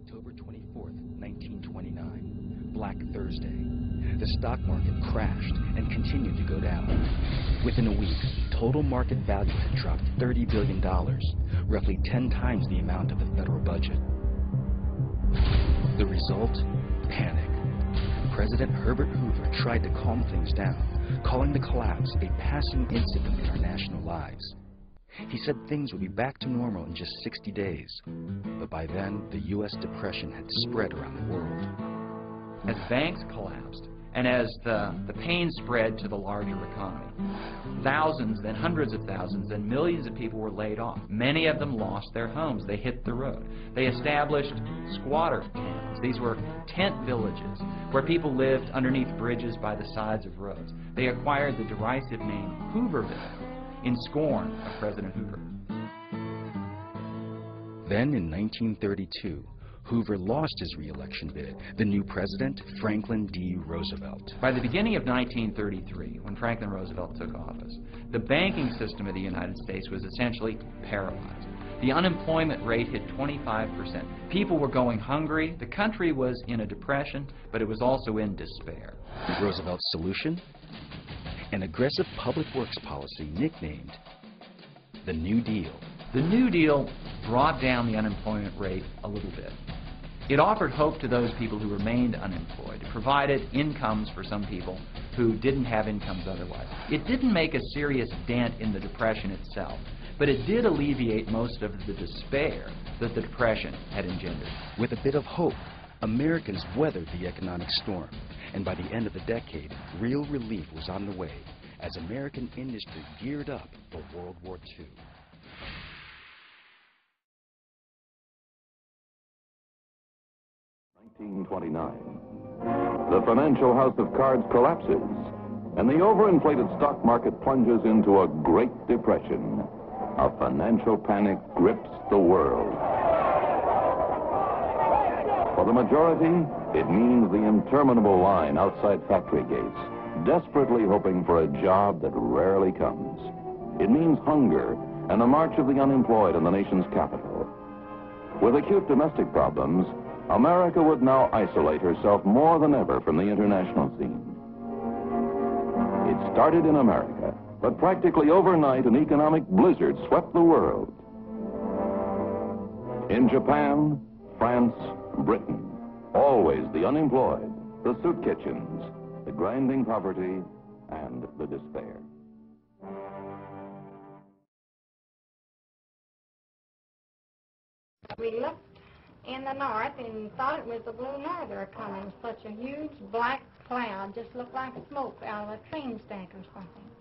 October 24th, 1929, Black Thursday. The stock market crashed and continued to go down. Within a week, total market value had dropped $30 billion, roughly 10 times the amount of the federal budget. The result? Panic. President Herbert Hoover tried to calm things down, calling the collapse a passing incident in our national lives. He said things would be back to normal in just 60 days. But by then, the U.S. Depression had spread around the world. As banks collapsed, and as the pain spread to the larger economy, thousands, then hundreds of thousands, and millions of people were laid off. Many of them lost their homes. They hit the road. They established squatter towns. These were tent villages where people lived underneath bridges by the sides of roads. They acquired the derisive name Hooverville in scorn of President Hoover. Then in 1932, Hoover lost his re-election bid. The new president, Franklin D. Roosevelt. By the beginning of 1933, when Franklin Roosevelt took office, the banking system of the United States was essentially paralyzed. The unemployment rate hit 25%. People were going hungry. The country was in a depression, but it was also in despair. Roosevelt's solution? An aggressive public works policy nicknamed the New Deal. The New Deal brought down the unemployment rate a little bit. It offered hope to those people who remained unemployed. It provided incomes for some people who didn't have incomes otherwise. It didn't make a serious dent in the Depression itself, but it did alleviate most of the despair that the Depression had engendered. With a bit of hope, Americans weathered the economic storm, and by the end of the decade, real relief was on the way as American industry geared up for World War II. In 1929, the financial house of cards collapses, and the overinflated stock market plunges into a Great Depression. A financial panic grips the world. For the majority, it means the interminable line outside factory gates, desperately hoping for a job that rarely comes. It means hunger and the march of the unemployed in the nation's capital. With acute domestic problems, America would now isolate herself more than ever from the international scene. It started in America, but practically overnight an economic blizzard swept the world. In Japan, France, Britain, always the unemployed, the soup kitchens, the grinding poverty, and the despair. We looked in the north and thought it was the Blue Norther coming. Such a huge black cloud, just looked like smoke out of a train stack or something.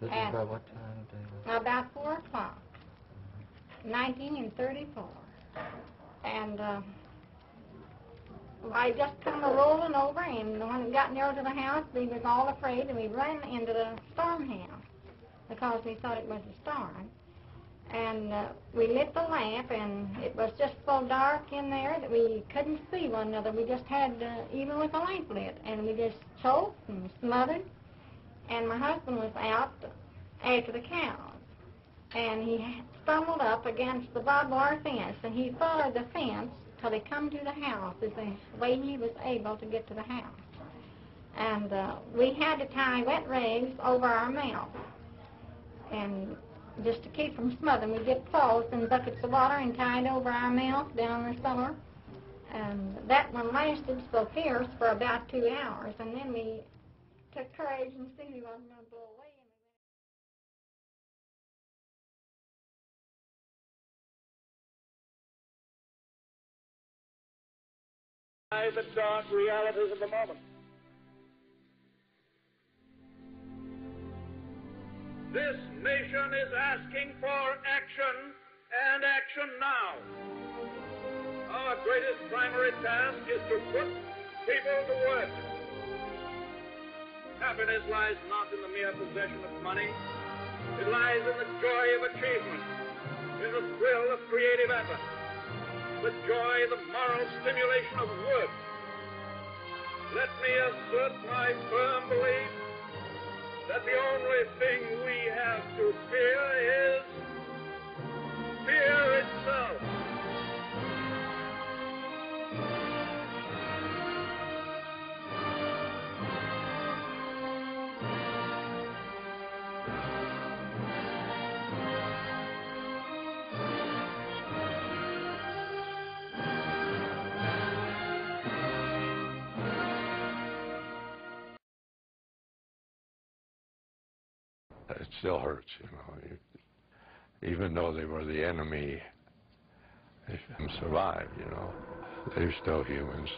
This is about what time of day? About 4 o'clock, 1934. And I just come rolling over, and when we got near to the house, we was all afraid, and we ran into the storm house because we thought it was a storm. And we lit the lamp, and it was just so dark in there that we couldn't see one another. We just had, even with the lamp lit, and we just choked and smothered. And my husband was out after the cows, and he stumbled up against the barbed wire fence, and he followed the fence till he come to the house, is the way he was able to get to the house. And we had to tie wet rags over our mouth, and just to keep from smothering, we get clothes and buckets of water and tied over our mouth down the cellar. And that one lasted so fierce for about 2 hours, and then we took courage and see we wasn't going to blow away. The dark realities of the moment. This nation is asking for action, and action now. Our greatest primary task is to put people to work. Happiness lies not in the mere possession of money. It lies in the joy of achievement, in the thrill of creative effort, the joy, the moral stimulation of work. Let me assert my firm belief that the only thing we have to fear is fear itself. it still hurts, you know. Even though they were the enemy, they survived, you know. They're still humans.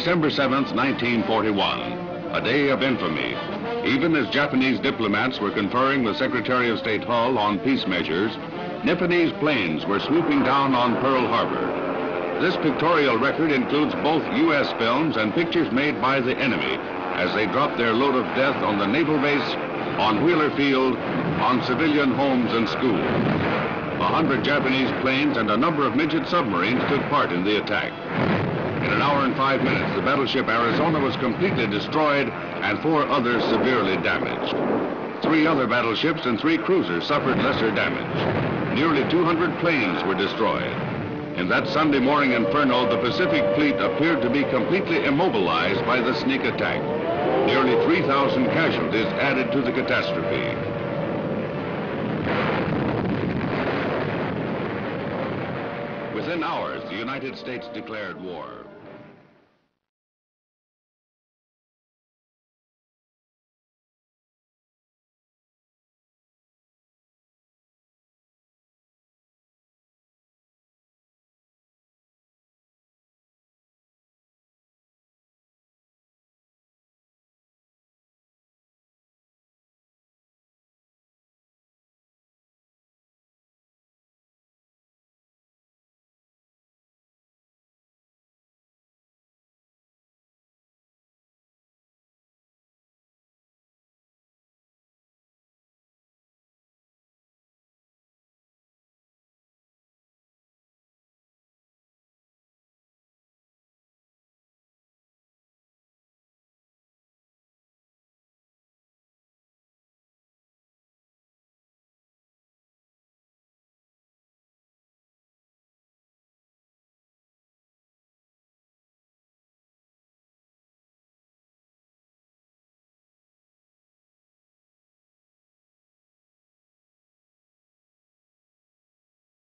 December 7th, 1941, a day of infamy. Even as Japanese diplomats were conferring with Secretary of State Hull on peace measures, Nipponese planes were swooping down on Pearl Harbor. This pictorial record includes both U.S. films and pictures made by the enemy as they dropped their load of death on the naval base, on Wheeler Field, on civilian homes and schools. 100 Japanese planes and a number of midget submarines took part in the attack. In an hour and 5 minutes, the battleship Arizona was completely destroyed and 4 others severely damaged. 3 other battleships and 3 cruisers suffered lesser damage. Nearly 200 planes were destroyed. In that Sunday morning inferno, the Pacific Fleet appeared to be completely immobilized by the sneak attack. Nearly 3,000 casualties added to the catastrophe. Within hours, the United States declared war.